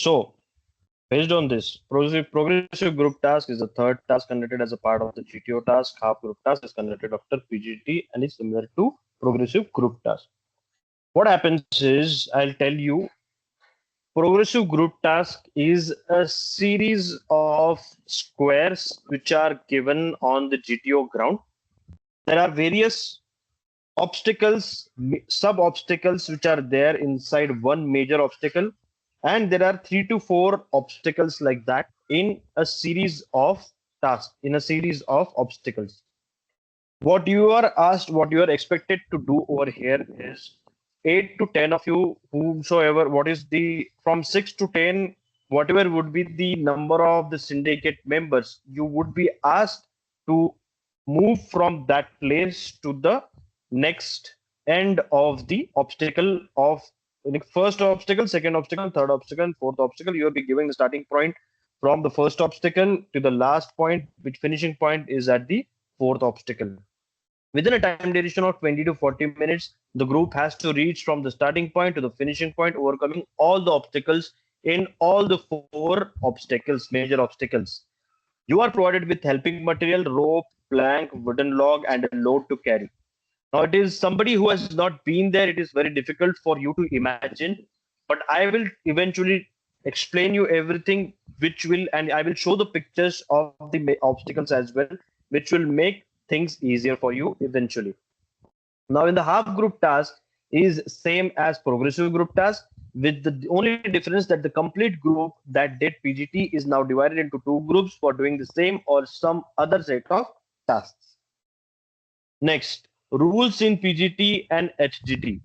So, based on this, progressive group task is the third task conducted as a part of the GTO task. Half group task is conducted after PGT and is similar to progressive group task. What happens is, I'll tell you, progressive group task is a series of squares which are given on the GTO ground. There are various obstacles, sub obstacles which are there inside one major obstacle, and there are 3 to 4 obstacles like that in a series of tasks, in a series of obstacles. What you are asked, what you are expected to do over here is 8 to 10 of you, whomsoever, what is the from 6 to 10, whatever would be the number of the syndicate members, you would be asked to move from that place to the next end of the obstacle of first obstacle, second obstacle, third obstacle, fourth obstacle. You will be giving the starting point from the first obstacle to the last point, which finishing point is at the fourth obstacle. Within a time duration of 20 to 40 minutes, the group has to reach from the starting point to the finishing point, overcoming all the obstacles in all the 4 obstacles, major obstacles. You are provided with helping material, rope, plank, wooden log, and a load to carry. Now, it is somebody who has not been there, it is very difficult for you to imagine, but I will eventually explain you everything, which will, and I will show the pictures of the obstacles as well, which will make things easier for you eventually. Now, in the half group task is same as progressive group task, with the only difference that the complete group that did PGT is now divided into 2 groups for doing the same or some other set of tasks. Next, rules in PGT and HGT.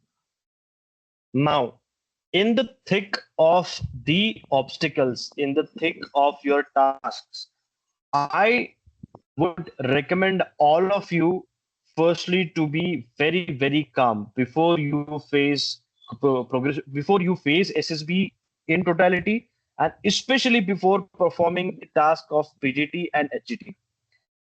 Now, in the thick of the obstacles, in the thick of your tasks, I would recommend all of you firstly to be very, very calm before you face progress, before you face SSB in totality, and especially before performing the task of PGT and HGT.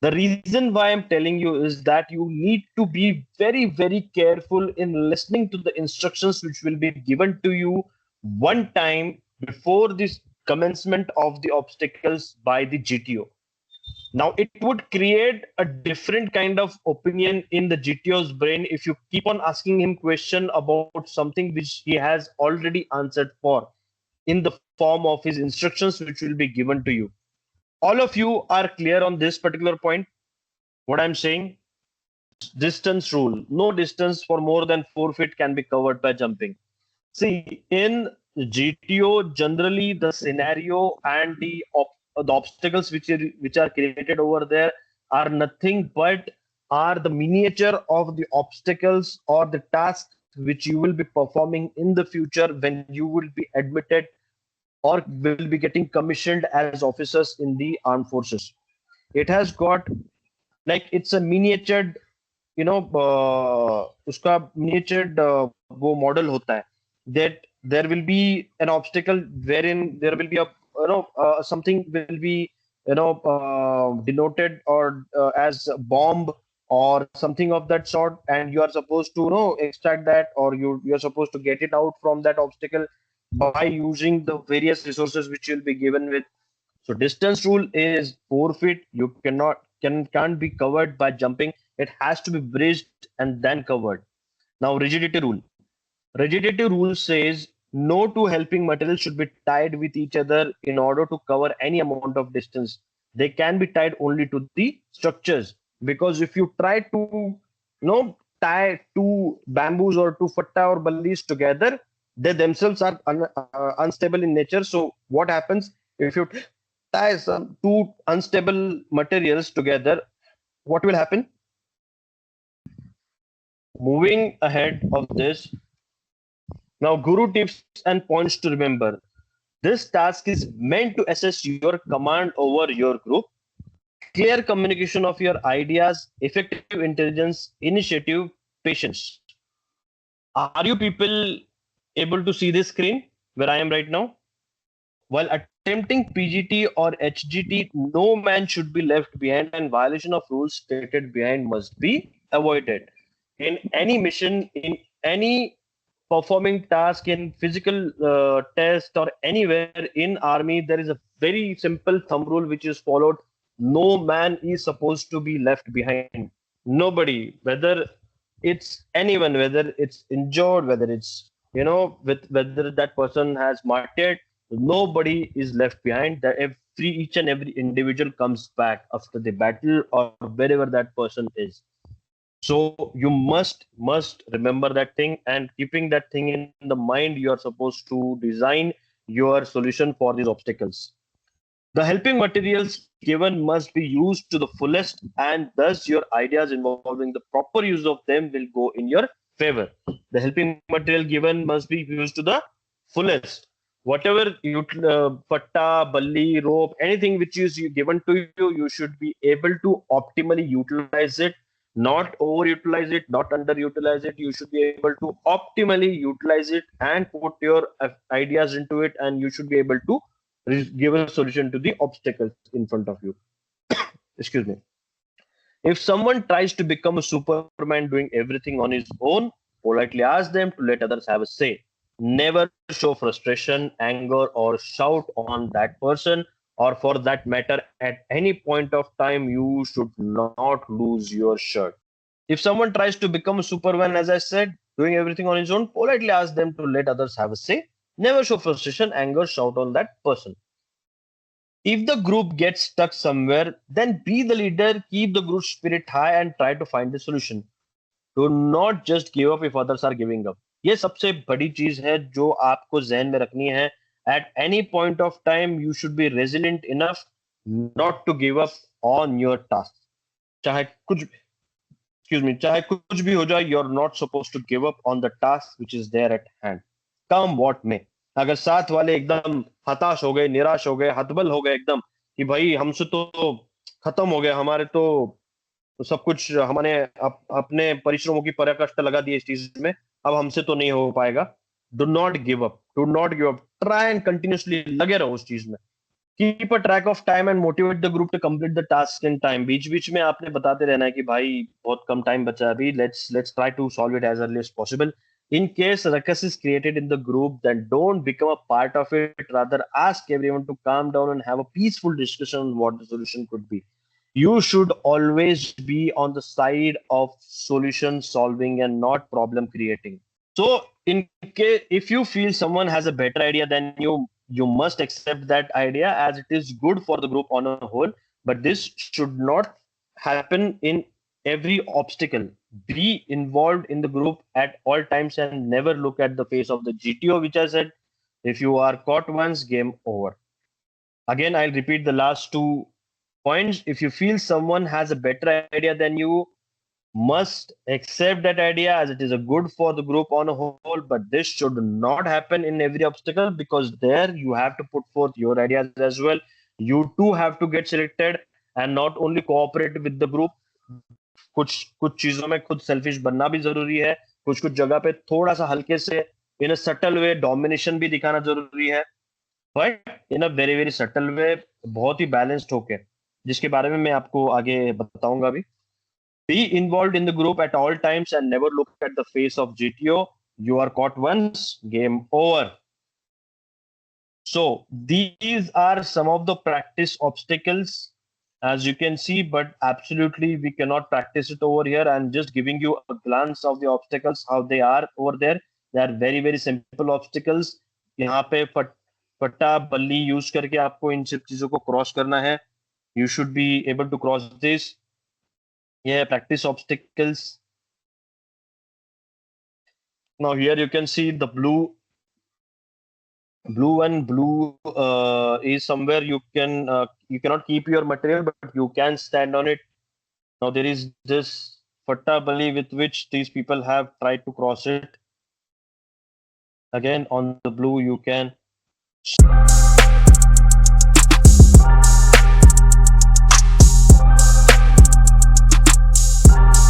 The reason why I'm telling you is that you need to be very, very careful in listening to the instructions which will be given to you one time before this commencement of the obstacles by the GTO. Now, it would create a different kind of opinion in the GTO's brain if you keep on asking him question about something which he has already answered for in the form of his instructions which will be given to you. All of you are clear on this particular point? What I'm saying? Distance rule. No distance for more than 4 feet can be covered by jumping. See, in GTO, generally the scenario and the obstacles which are created over there are nothing but are the miniature of the obstacles or the tasks which you will be performing in the future when you will be admitted or will be getting commissioned as officers in the armed forces. It has got like it's a miniatured, उसका miniatured वो model होता है that there will be an obstacle wherein there will be a something will be denoted or as a bomb or something of that sort, and you are supposed to extract that, or you're supposed to get it out from that obstacle by using the various resources which you'll be given with. So distance rule is 4 feet. You can't be covered by jumping. It has to be bridged and then covered. Now rigidity rule. Rigidity rule says no two helping materials should be tied with each other in order to cover any amount of distance. They can be tied only to the structures, because if you try to tie two bamboos or two fatta or ballis together, they themselves are unstable in nature. So what happens if you tie some two unstable materials together? What will happen? Moving ahead of this, now Guru tips and points to remember. This task is meant to assess your command over your group, clear communication of your ideas, effective intelligence, initiative, patience. Are you people able to see this screen where I am right now? While attempting PGT or HGT, no man should be left behind, and violation of rules stated behind must be avoided. In any mission, in any performing task in physical test or anywhere in army, there is a very simple thumb rule which is followed. No man is supposed to be left behind. Nobody, whether it's anyone, whether it's injured, whether it's whether that person has martyred, nobody is left behind. That each and every individual comes back after the battle or wherever that person is. So you must remember that thing, and keeping that thing in the mind, you are supposed to design your solution for these obstacles. The helping materials given must be used to the fullest, and thus your ideas involving the proper use of them will go in your favor. The helping material given must be used to the fullest. Whatever fatta, balli, rope, anything which is given to you, you should be able to optimally utilize it, not overutilize it, not underutilize it. You should be able to optimally utilize it and put your ideas into it, and you should be able to give a solution to the obstacles in front of you. Excuse me. If someone tries to become a Superman doing everything on his own, politely ask them to let others have a say. Never show frustration, anger, or shout on that person, or for that matter, at any point of time, you should not lose your shirt. If someone tries to become a Superman, as I said, doing everything on his own, politely ask them to let others have a say. Never show frustration, anger, shout on that person. If the group gets stuck somewhere, then be the leader, keep the group spirit high, and try to find the solution. Do not just give up if others are giving up. ये सबसे बड़ी चीज है जो आपको जहन में रखनी है. At any point of time, you should be resilient enough not to give up on your task. चाहे कुछ चाहे कुछ भी हो जाए, you're not supposed to give up on the task which is there at hand. Come what may. अगर साथ वाले एकदम हताश हो गए, निराश हो गए, हतबल हो गए एकदम कि भाई हमसे तो खत्म हो गया, हमारे तो सब कुछ हमने अपने परिश्रमों की पराकाष्ठा लगा दी इस चीज में, अब हमसे तो नहीं हो पाएगा. Do not give up, do not give up. Try and continuously लगे रहो उस चीज में. Keep a track of time and motivate the group to complete the task in time. बीच बीच में आपने बताते रहना है कि भाई बहुत कम टाइम बचा है अभी, let's try to solve it as early as possible. In case ruckus is created in the group, then don't become a part of it. Rather, ask everyone to calm down and have a peaceful discussion on what the solution could be. You should always be on the side of solution solving and not problem creating. So, in case if you feel someone has a better idea than you must accept that idea as it is good for the group on a whole. But this should not happen in every obstacle. Be involved in the group at all times and never look at the face of the GTO, which I said. If you are caught once, game over. Again, I'll repeat the last 2 points. If you feel someone has a better idea than you, must accept that idea as it is a good for the group on a whole. But this should not happen in every obstacle, because there you have to put forth your ideas as well. You too have to get selected and not only cooperate with the group. कुछ कुछ चीजों में खुद selfish बनना भी जरूरी है. कुछ कुछ जगह पे थोड़ा सा हल्के से इन अ सटल वे डोमिनेशन भी दिखाना जरूरी है, but in a very very subtle way, बहुत ही बैलेंस्ड होके, जिसके बारे में मैं आपको आगे बताऊंगा अभी. Be involve in the group at all times and never look at the face of GTO. You are caught once, game over. So these are some of the practice obstacles, as you can see, but absolutely we cannot practice it over here. I'm just giving you a glance of the obstacles, how they are over there. They are very very simple obstacles. यहाँ पे फट्टा बल्ली use करके आपको इन सब चीजों को cross करना है. You should be able to cross this. Yeah, practice obstacles. Now here you can see the blue and blue is somewhere you cannot keep your material, but you can stand on it. Now there is this fatta bali with which these people have tried to cross it. Again on the blue you can